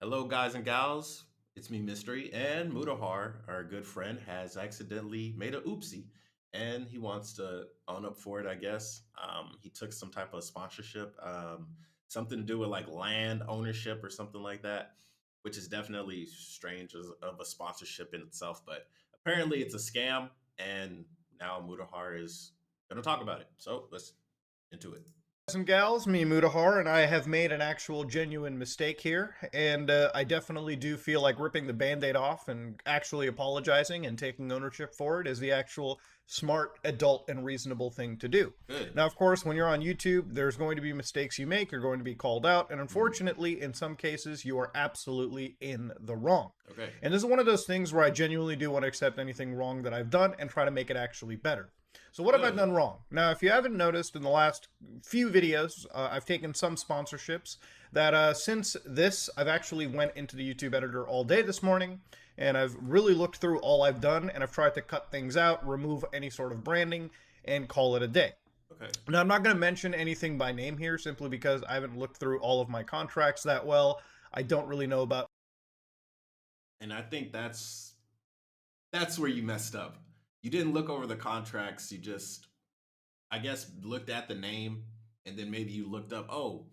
Hello, guys and gals. It's me, Mystery, and Mutahar, our good friend, has accidentally made a oopsie, and he wants to own up for it. I guess he took some type of sponsorship, something to do with like land ownership or something like that, which is definitely strange as of a sponsorship in itself. But apparently, it's a scam, and now Mutahar is going to talk about it. So let's into it. Guys and gals, me Mutahar, and I have made an actual genuine mistake here, and I definitely do feel like ripping the band-aid off and actually apologizing and taking ownership for it is the actual smart, adult, and reasonable thing to do. Good. Now, of course, when you're on YouTube, there's going to be mistakes you make, you're going to be called out, and Mhm. unfortunately, in some cases, you are absolutely in the wrong. Okay. And this is one of those things where I genuinely do want to accept anything wrong that I've done and try to make it actually better. So what have I Good. done wrong? Now, if you haven't noticed in the last few videos, I've taken some sponsorships that since this, I've actually went into the YouTube editor all day this morning, and I've really looked through all I've done, and I've tried to cut things out, remove any sort of branding, and call it a day. Okay. Now, I'm not going to mention anything by name here simply because I haven't looked through all of my contracts that well. I don't really know about. And I think that's where you messed up. You didn't look over the contracts. You just, I guess, looked at the name, and then maybe you looked up, oh,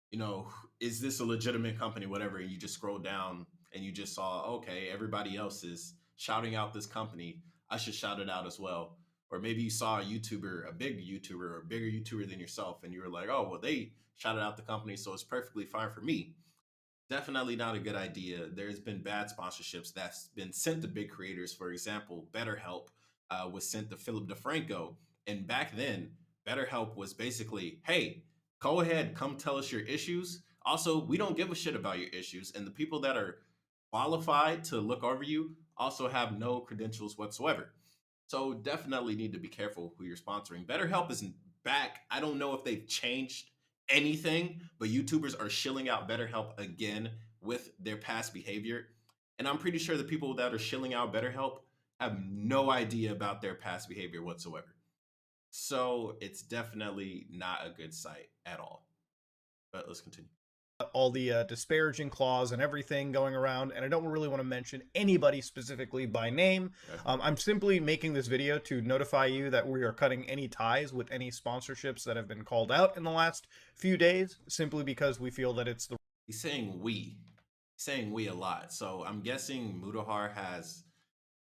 you know, is this a legitimate company, whatever. And you just scrolled down and you just saw, okay, everybody else is shouting out this company. I should shout it out as well. Or maybe you saw a YouTuber, a big YouTuber, or a bigger YouTuber than yourself, and you were like, oh, well, they shouted out the company, so it's perfectly fine for me. Definitely not a good idea. There's been bad sponsorships that's been sent to big creators. For example, BetterHelp was sent to Philip DeFranco. And back then, BetterHelp was basically, hey, go ahead, come tell us your issues. Also, we don't give a shit about your issues. And the people that are qualified to look over you also have no credentials whatsoever. So definitely need to be careful who you're sponsoring. BetterHelp isn't back. I don't know if they've changed anything, but YouTubers are shilling out BetterHelp again with their past behavior. And I'm pretty sure the people that are shilling out BetterHelp have no idea about their past behavior whatsoever. So it's definitely not a good site at all. But let's continue. All the disparaging clause and everything going around, and I don't really want to mention anybody specifically by name. Okay. I'm simply making this video to notify you that we are cutting any ties with any sponsorships that have been called out in the last few days, simply because we feel that it's the He's saying we. He's saying we a lot. So I'm guessing Mudahar has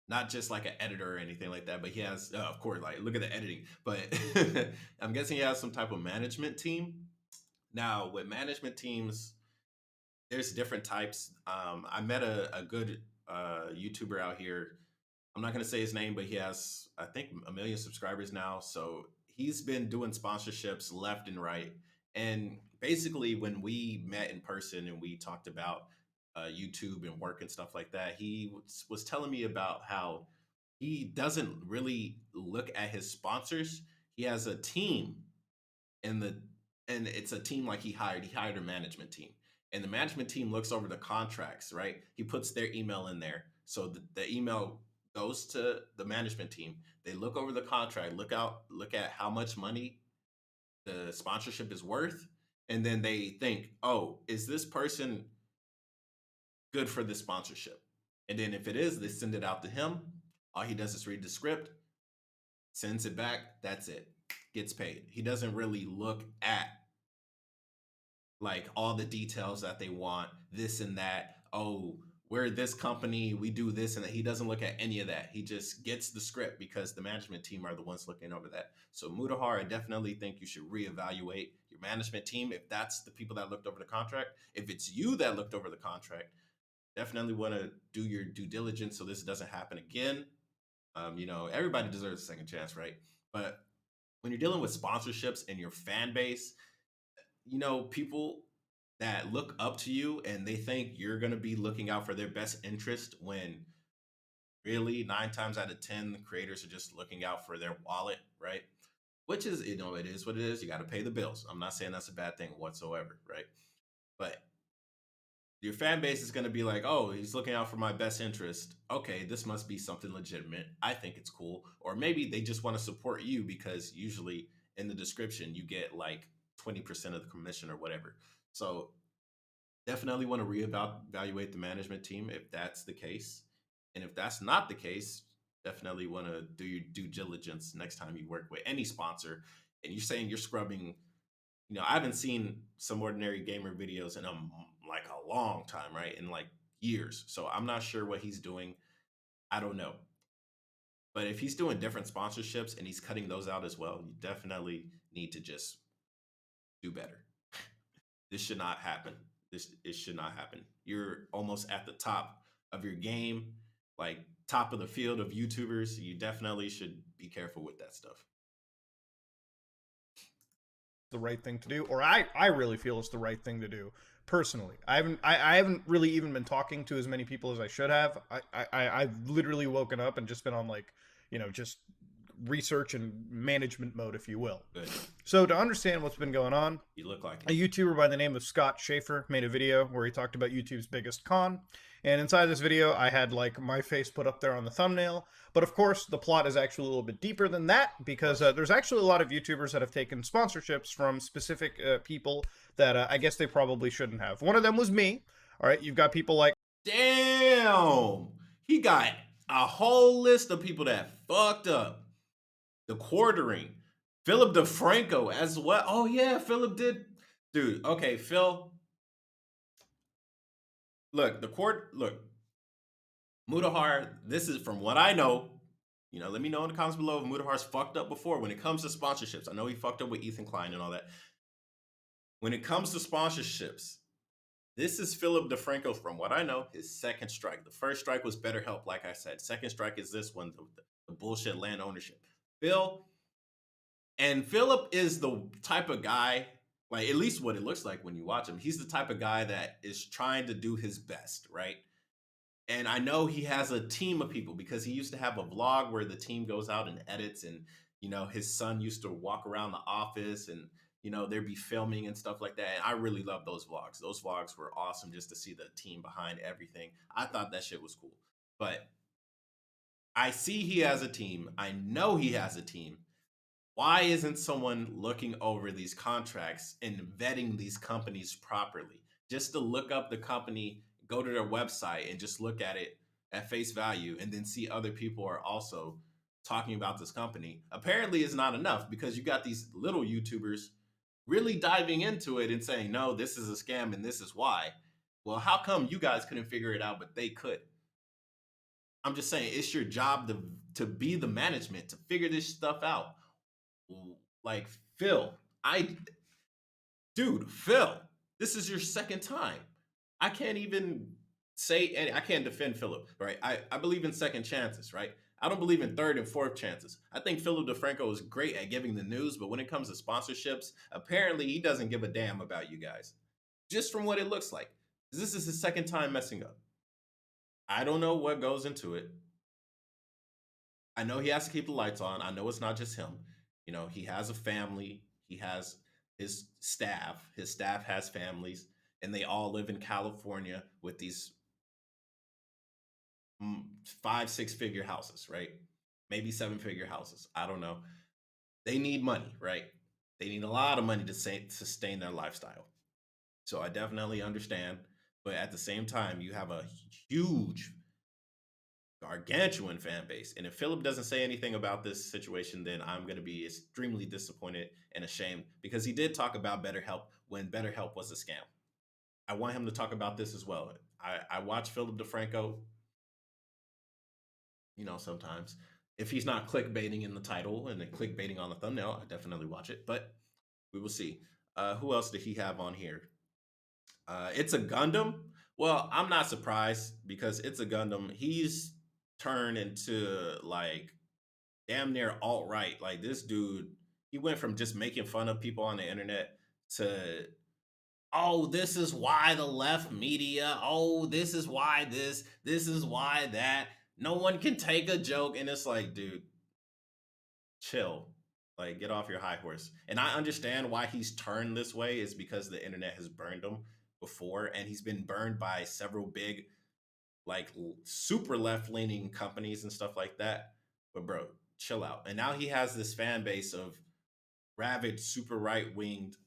not just like an editor or anything like that, but he has, of course, like look at the editing. But I'm guessing he has some type of management team. Now, with management teams, there's different types. I met a good YouTuber out here. I'm not going to say his name, but he has, I think, a million subscribers now. So he's been doing sponsorships left and right. And basically, when we met in person and we talked about YouTube and work and stuff like that, he was telling me about how he doesn't really look at his sponsors. He has a team, and it's a team like he hired a management team, and the management team looks over the contracts, right? He puts their email in there, so the email goes to the management team. They look over the contract, look at how much money the sponsorship is worth, and then they think, oh, is this person good for this sponsorship? And then if it is, they send it out to him. All he does is read the script, sends it back. That's it. Gets paid. He doesn't really look at like all the details that they want, this and that. Oh, we're this company, we do this and that. He doesn't look at any of that. He just gets the script because the management team are the ones looking over that. So Mutahar, I definitely think you should reevaluate your management team if that's the people that looked over the contract. If it's you that looked over the contract, definitely want to do your due diligence so this doesn't happen again. Everybody deserves a second chance, right? But when you're dealing with sponsorships and your fan base, people that look up to you and they think you're going to be looking out for their best interest when really 9 times out of 10, the creators are just looking out for their wallet, right? Which is, it is what it is. You got to pay the bills. I'm not saying that's a bad thing whatsoever, right? But your fan base is going to be like, oh, he's looking out for my best interest. Okay, this must be something legitimate. I think it's cool. Or maybe they just want to support you because usually in the description, you get like 20% of the commission or whatever. So definitely want to reevaluate the management team if that's the case. And if that's not the case, definitely want to do your due diligence next time you work with any sponsor. And you're saying you're scrubbing, I haven't seen some ordinary gamer videos in like a long time, right? In like years. So I'm not sure what he's doing. I don't know. But if he's doing different sponsorships and he's cutting those out as well, you definitely need to just do better. This should not happen. This it should not happen. You're almost at the top of your game, like top of the field of YouTubers. You definitely should be careful with that stuff. The right thing to do, or I really feel it's the right thing to do personally. I haven't really even been talking to as many people as I should have. I've literally woken up and just been on like, just research and management mode, if you will. Good. So to understand what's been going on, You look like a YouTuber by the name of Scott Schaefer made a video where he talked about YouTube's biggest con. And inside this video, I had like my face put up there on the thumbnail. But of course, the plot is actually a little bit deeper than that because there's actually a lot of YouTubers that have taken sponsorships from specific people that I guess they probably shouldn't have. One of them was me. All right, you've got people like, damn. He got a whole list of people that fucked up. The quartering. Philip DeFranco as well. Oh yeah, Philip did. Dude, okay, Phil. Look, look, Mutahar, this is from what I know. Let me know in the comments below if Mutahar's fucked up before when it comes to sponsorships. I know he fucked up with Ethan Klein and all that. When it comes to sponsorships, this is Philip DeFranco, from what I know, his second strike. The first strike was BetterHelp, like I said. Second strike is this one, the bullshit land ownership. Philip is the type of guy, like at least what it looks like when you watch him, he's the type of guy that is trying to do his best, right? And I know he has a team of people because he used to have a vlog where the team goes out and edits, and his son used to walk around the office, and there'd be filming and stuff like that. And I really love those vlogs. Those vlogs were awesome just to see the team behind everything. I thought that shit was cool. But I see he has a team. I know he has a team. Why isn't someone looking over these contracts and vetting these companies properly? Just to look up the company, go to their website and just look at it at face value, and then see other people are also talking about this company. Apparently is not enough because you got these little YouTubers really diving into it and saying, no, this is a scam and this is why. Well, how come you guys couldn't figure it out, but they could? I'm just saying it's your job to be the management, to figure this stuff out. Like Phil, Phil, this is your second time. I can't even say I can't defend Philip, right? I believe in second chances, right? I don't believe in third and fourth chances. I think Philip DeFranco is great at giving the news, but when it comes to sponsorships, apparently he doesn't give a damn about you guys. Just from what it looks like. This is his second time messing up. I don't know what goes into it. I know he has to keep the lights on. I know it's not just him. He has a family. He has his staff. His staff has families, and they all live in California with these 5-6 figure houses, right? Maybe 7-figure houses. I don't know. They need money, right? They need a lot of money to sustain their lifestyle. So I definitely understand. But at the same time, you have a huge, gargantuan fan base. And if Philip doesn't say anything about this situation, then I'm going to be extremely disappointed and ashamed, because he did talk about BetterHelp when BetterHelp was a scam. I want him to talk about this as well. I watch Philip DeFranco, sometimes. If he's not clickbaiting in the title and then clickbaiting on the thumbnail, I definitely watch it. But we will see. Who else did he have on here? It's a Gundam. Well, I'm not surprised because It's a Gundam. He's turned into like damn near alt-right. Like this dude, he went from just making fun of people on the internet to, oh, this is why the left media, oh, this is why this is why that. No one can take a joke. And it's like, dude, chill. Like, get off your high horse. And I understand why he's turned this way is because the internet has burned him before, and he's been burned by several big, like, super left-leaning companies and stuff like that. But bro, chill out. And now he has this fan base of rabid, super right-winged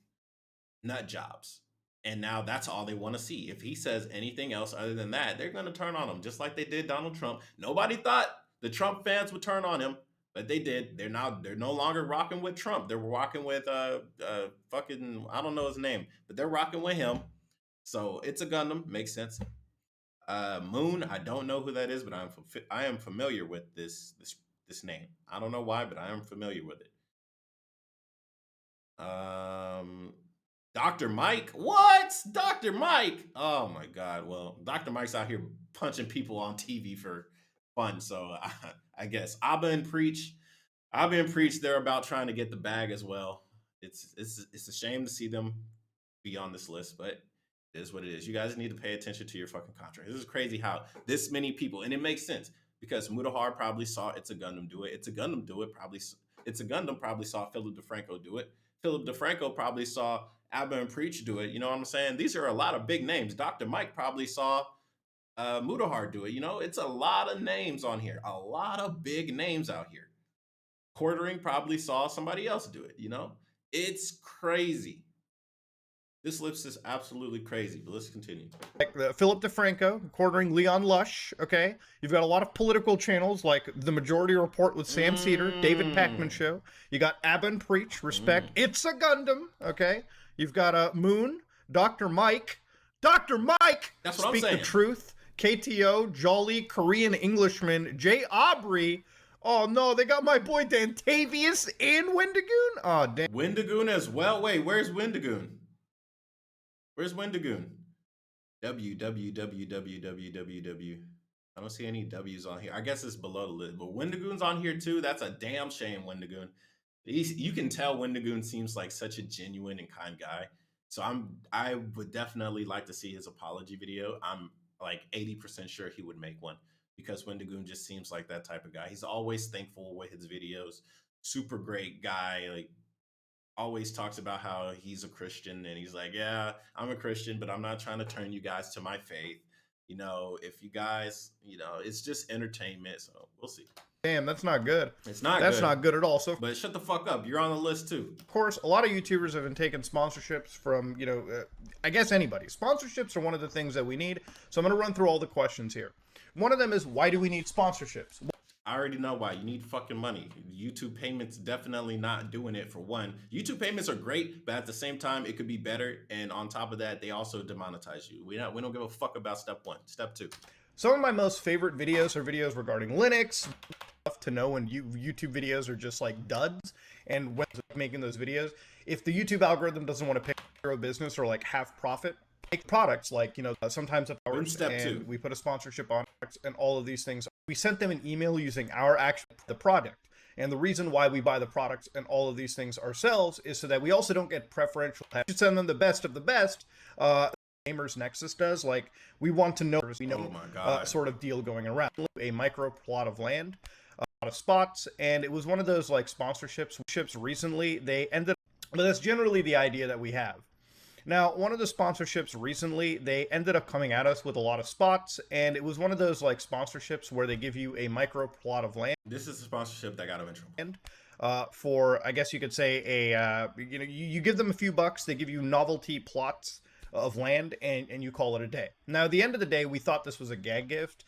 nut jobs. And now that's all they want to see. If he says anything else other than that, they're going to turn on him, just like they did Donald Trump. Nobody thought the Trump fans would turn on him, but they did. They're no longer rocking with Trump. They're rocking with fucking, I don't know his name, but they're rocking with him. So it's a Gundam, makes sense. Moon, I don't know who that is, but I am familiar with this name. I don't know why, but I am familiar with it. Dr. Mike? What? Dr. Mike? Oh my God. Well, Dr. Mike's out here punching people on TV for fun. So I guess Abba and Preach. Abba and Preach, they're about trying to get the bag as well. It's a shame to see them be on this list, but it is what it is. You guys need to pay attention to your fucking contract. This is crazy how this many people, and it makes sense because Mutahar probably saw It's a Gundam do it. It's a Gundam do it. Probably It's a Gundam probably saw Philip DeFranco do it. Philip DeFranco probably saw Abba and Preach do it. You know what I'm saying? These are a lot of big names. Dr. Mike probably saw Mutahar do it. You know, it's a lot of names on here. A lot of big names out here. Quartering probably saw somebody else do it. You know, it's crazy. This list is absolutely crazy, but let's continue. Like Philip DeFranco, quartering Leon Lush, okay? You've got a lot of political channels like The Majority Report with Sam Cedar, David Pakman Show. You got Abba and Preach, respect. It's a Gundam, okay? You've got Moon, Dr. Mike. Dr. Mike! That's what Speak I'm saying. the Truth, KTO, Jolly, Korean Englishman, Jay Aubrey. Oh no, they got my boy Dantavius and Wendigoon? Oh, damn. Wendigoon as well? Wait, where's Wendigoon? Where's Wendigoon? W. I don't see any W's on here. I guess it's below the list, but Wendigoon's on here too. That's a damn shame, Wendigoon. You can tell Wendigoon seems like such a genuine and kind guy. So I would definitely like to see his apology video. I'm like 80% sure he would make one because Wendigoon just seems like that type of guy. He's always thankful with his videos. Super great guy. Like always talks about how he's a Christian and he's like, yeah, I'm a Christian, but I'm not trying to turn you guys to my faith. You know, if you guys, you know, it's just entertainment. So we'll see. Damn, that's not good. It's not That's good. not good at all. So, But shut the fuck up. You're on the list too. of course, a lot of YouTubers have been taking sponsorships from, I guess anybody. Sponsorships are one of the things that we need. So I'm going to run through all the questions here. One of them is, why do we need sponsorships? I already know why. You need fucking money. YouTube payments definitely not doing it for one. YouTube payments are great, but at the same time, it could be better. And on top of that, they also demonetize you. We don't give a fuck about step one. Step two. Some of my most favorite videos are videos regarding Linux, to know when YouTube videos are just like duds, and when making those videos, if the YouTube algorithm doesn't want to pay zero business or like half profit, make products like, sometimes up ours, step and two. we put a sponsorship on it and all of these things. We sent them an email using our the product. And the reason why we buy the products and all of these things ourselves is so that we also don't get preferential. We should send them the best of the best. Gamers Nexus does, like, we want to know, sort of deal going around. A micro plot of land, a lot of spots, and it was one of those like sponsorships recently. They ended up, but that's generally the idea that we have. Now, one of the sponsorships recently, they ended up coming at us with a lot of spots, and it was one of those like sponsorships where they give you a micro plot of land. This is a sponsorship that got them in trouble. For, I guess you could say, you give them a few bucks, they give you novelty plots of land, and you call it a day. Now, at the end of the day, we thought this was a gag gift.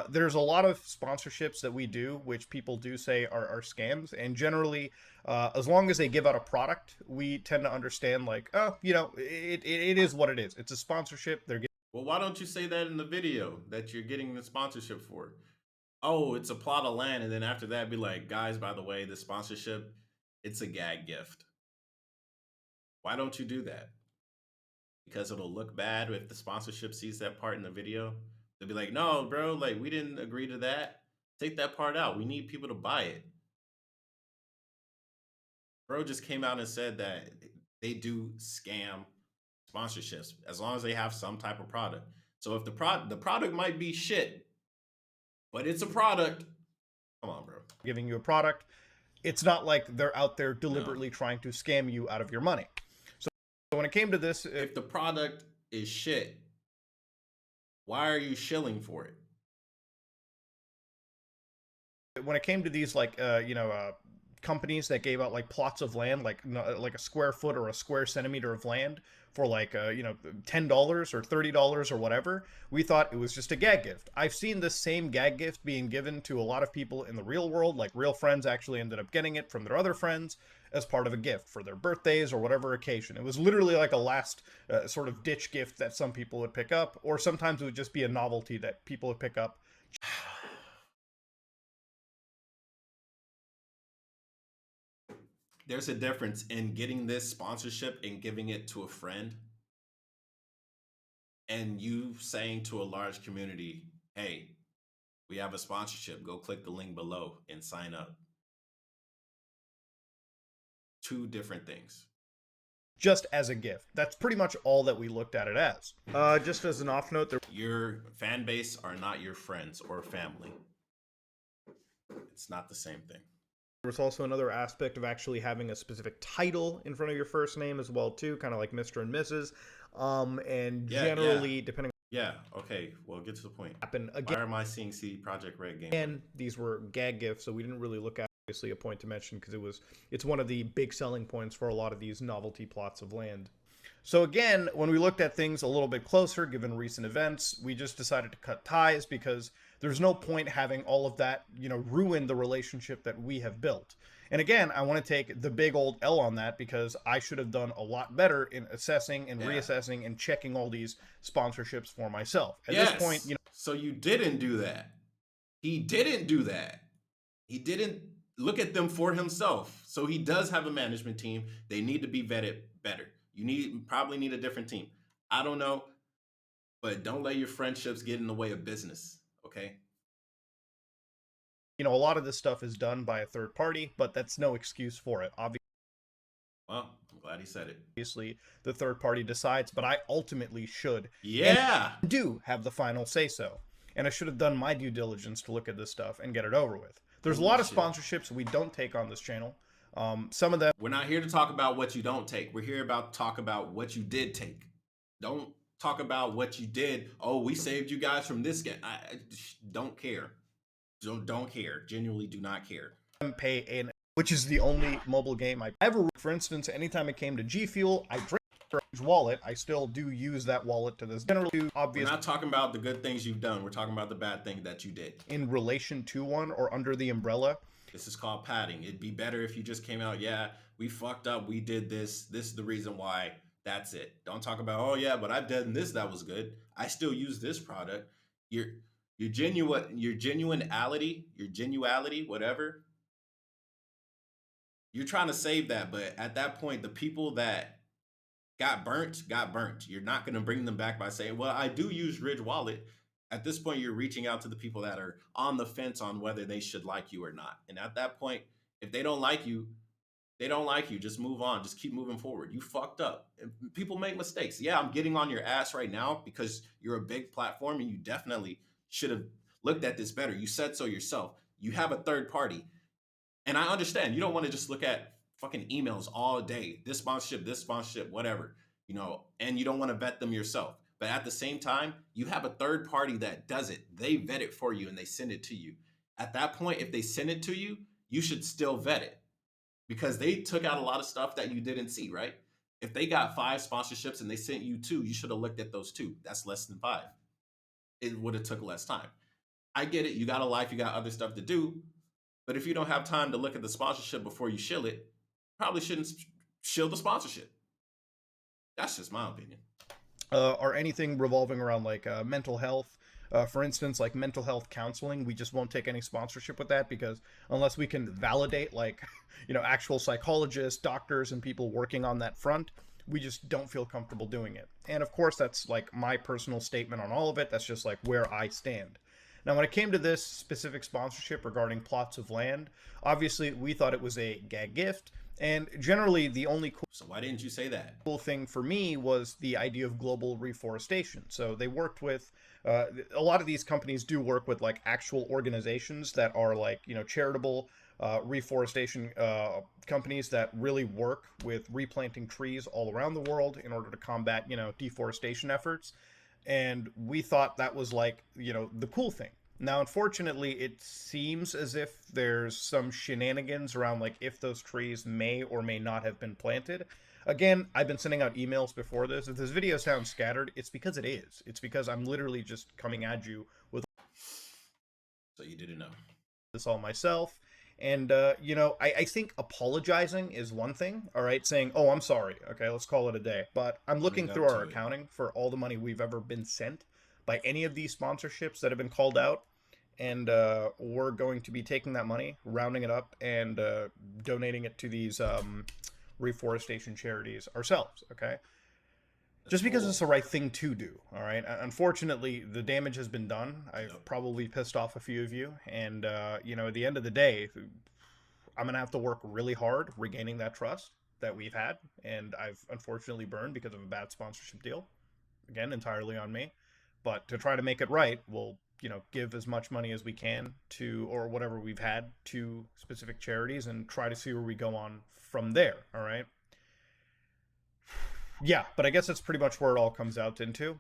There's a lot of sponsorships that we do, which people do say are scams, and generally, as long as they give out a product, we tend to understand, like, it is what it is. It's a sponsorship. They're getting. Well, why don't you say that in the video that you're getting the sponsorship for? Oh, it's a plot of land, and then after that, be like, guys, by the way, the sponsorship, it's a gag gift. Why don't you do that? Because it'll look bad if the sponsorship sees that part in the video. They'll be like, no, bro, like, we didn't agree to that. Take that part out. We need people to buy it. Bro just came out and said that they do scam sponsorships as long as they have some type of product. So if the product might be shit, but it's a product, come on, bro. Giving you a product. It's not like they're out there deliberately trying to scam you out of your money. So when it came to this, if the product is shit, why are you shilling for it? When it came to these, like, companies that gave out like plots of land, like a square foot or a square centimeter of land for like $10 or $30 or whatever. We thought it was just a gag gift. I've seen this same gag gift being given to a lot of people in the real world. Like real friends actually ended up getting it from their other friends as part of a gift for their birthdays or whatever occasion. It was literally like a last sort of ditch gift that some people would pick up, or sometimes it would just be a novelty that people would pick up. There's a difference in getting this sponsorship and giving it to a friend, and you saying to a large community, hey, we have a sponsorship. Go click the link below and sign up. Two different things. Just as a gift. That's pretty much all that we looked at it as. Just as an off note, your fan base are not your friends or family. It's not the same thing. There was also another aspect of actually having a specific title in front of your first name as well too, kind of like Mr. and Mrs. And generally, depending. Yeah. Okay. Well, get to the point. Happen again. Why am I seeing CD Projekt Red game? And these were gag gifts, so we didn't really look at obviously a point to mention because it's one of the big selling points for a lot of these novelty plots of land. So again, when we looked at things a little bit closer, given recent events, we just decided to cut ties because there's no point having all of that, ruin the relationship that we have built. And again, I want to take the big old L on that because I should have done a lot better in assessing and reassessing and checking all these sponsorships for myself. At this point, So you didn't do that. He didn't do that. He didn't look at them for himself. So he does have a management team. They need to be vetted better. You probably need a different team. I don't know, but don't let your friendships get in the way of business, okay? A lot of this stuff is done by a third party, but that's no excuse for it. Obviously, well, I'm glad he said it. Obviously, the third party decides, but I ultimately should and do have the final say-so. And I should have done my due diligence to look at this stuff and get it over with. There's a lot of sponsorships we don't take on this channel. Some of them. We're not here to talk about what you don't take. We're here to talk about what you did take. Don't talk about what you did. Oh, we saved you guys from this game. I don't care. Don't care. Genuinely do not care. Which is the only mobile game I ever. For instance, anytime it came to G Fuel, I drank wallet. I still do use that wallet to this. Generally, obvious. We're not talking about the good things you've done. We're talking about the bad thing that you did. In relation to one or under the umbrella. This is called padding. It'd be better if you just came out, yeah, we fucked up, we did this. This is the reason why. That's it. Don't talk about, oh yeah, but I've done this that was good. I still use this product. Your genuality, whatever. You're trying to save that, but at that point, the people that got burnt. You're not going to bring them back by saying, well, I do use Ridge Wallet. At this point, you're reaching out to the people that are on the fence on whether they should like you or not. And at that point, if they don't like you, they don't like you. Just move on. Just keep moving forward. You fucked up. And people make mistakes. Yeah, I'm getting on your ass right now because you're a big platform and you definitely should have looked at this better. You said so yourself. You have a third party. And I understand you don't want to just look at fucking emails all day. This sponsorship, whatever, and you don't want to vet them yourself. But at the same time, you have a third party that does it. They vet it for you and they send it to you. At that point, if they send it to you, you should still vet it because they took out a lot of stuff that you didn't see, right? If they got 5 sponsorships and they sent you 2, you should have looked at those 2. That's less than 5. It would have took less time. I get it. You got a life. You got other stuff to do. But if you don't have time to look at the sponsorship before you shill it, probably shouldn't shill the sponsorship. That's just my opinion. Or anything revolving around like mental health. For instance, like mental health counseling, we just won't take any sponsorship with that because unless we can validate like, actual psychologists, doctors, and people working on that front, we just don't feel comfortable doing it. And of course, that's like my personal statement on all of it. That's just like where I stand. Now, when it came to this specific sponsorship regarding plots of land, obviously we thought it was a gag gift. And generally, the only So why didn't you say that? Cool thing for me was the idea of global reforestation. So they worked with, a lot of these companies do work with like actual organizations that are like, charitable reforestation companies that really work with replanting trees all around the world in order to combat, deforestation efforts. And we thought that was like, the cool thing. Now, unfortunately, it seems as if there's some shenanigans around like if those trees may or may not have been planted. Again, I've been sending out emails before this. If this video sounds scattered, it's because it is. It's because I'm literally just coming at you with So you didn't know. this all myself. And, I think apologizing is one thing, all right? Saying, oh, I'm sorry. Okay, let's call it a day. But I'm looking Owning through up our to it. accounting for all the money we've ever been sent by any of these sponsorships that have been called out. And we're going to be taking that money, rounding it up, and donating it to these reforestation charities ourselves, okay? That's Just because cool. it's the right thing to do. All right. Unfortunately, the damage has been done. I've Yep. probably pissed off a few of you, and at the end of the day, I'm gonna have to work really hard regaining that trust that we've had, and I've unfortunately burned because of a bad sponsorship deal. Again, entirely on me. But to try to make it right, we'll give as much money as we can to or whatever we've had to specific charities and try to see where we go on from there. All right. Yeah, but I guess that's pretty much where it all comes out into.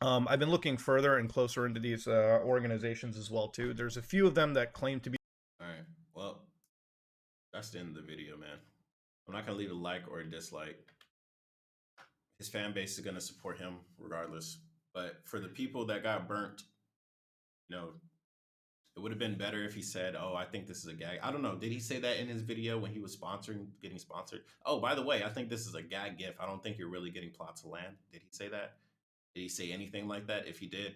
I've been looking further and closer into these organizations as well too. There's a few of them that claim to be. All right. Well, that's the end of the video, man. I'm not gonna leave a like or a dislike. His fan base is gonna support him regardless. But for the people that got burnt, you know, it would have been better if he said, "Oh, I think this is a gag." I don't know. Did he say that in his video when he was getting sponsored? Oh, by the way, I think this is a gag gift. I don't think you're really getting plots of land. Did he say that? Did he say anything like that? If he did,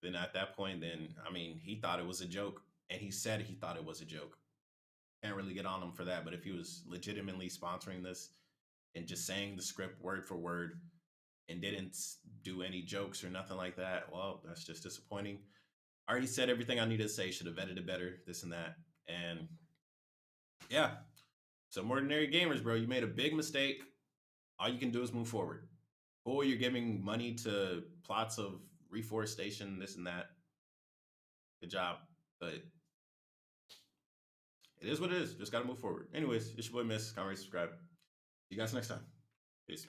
then at that point, then I mean, he thought it was a joke, and he said he thought it was a joke. Can't really get on him for that. But if he was legitimately sponsoring this and just saying the script word for word and didn't do any jokes or nothing like that, well, that's just disappointing. I already said everything I needed to say. Should have vetted it better, this and that. And yeah, some ordinary gamers, bro. You made a big mistake. All you can do is move forward. Or you're giving money to plots of reforestation, this and that. Good job. But it is what it is. Just got to move forward. Anyways, it's your boy Miss. Comment, subscribe. See you guys next time. Peace.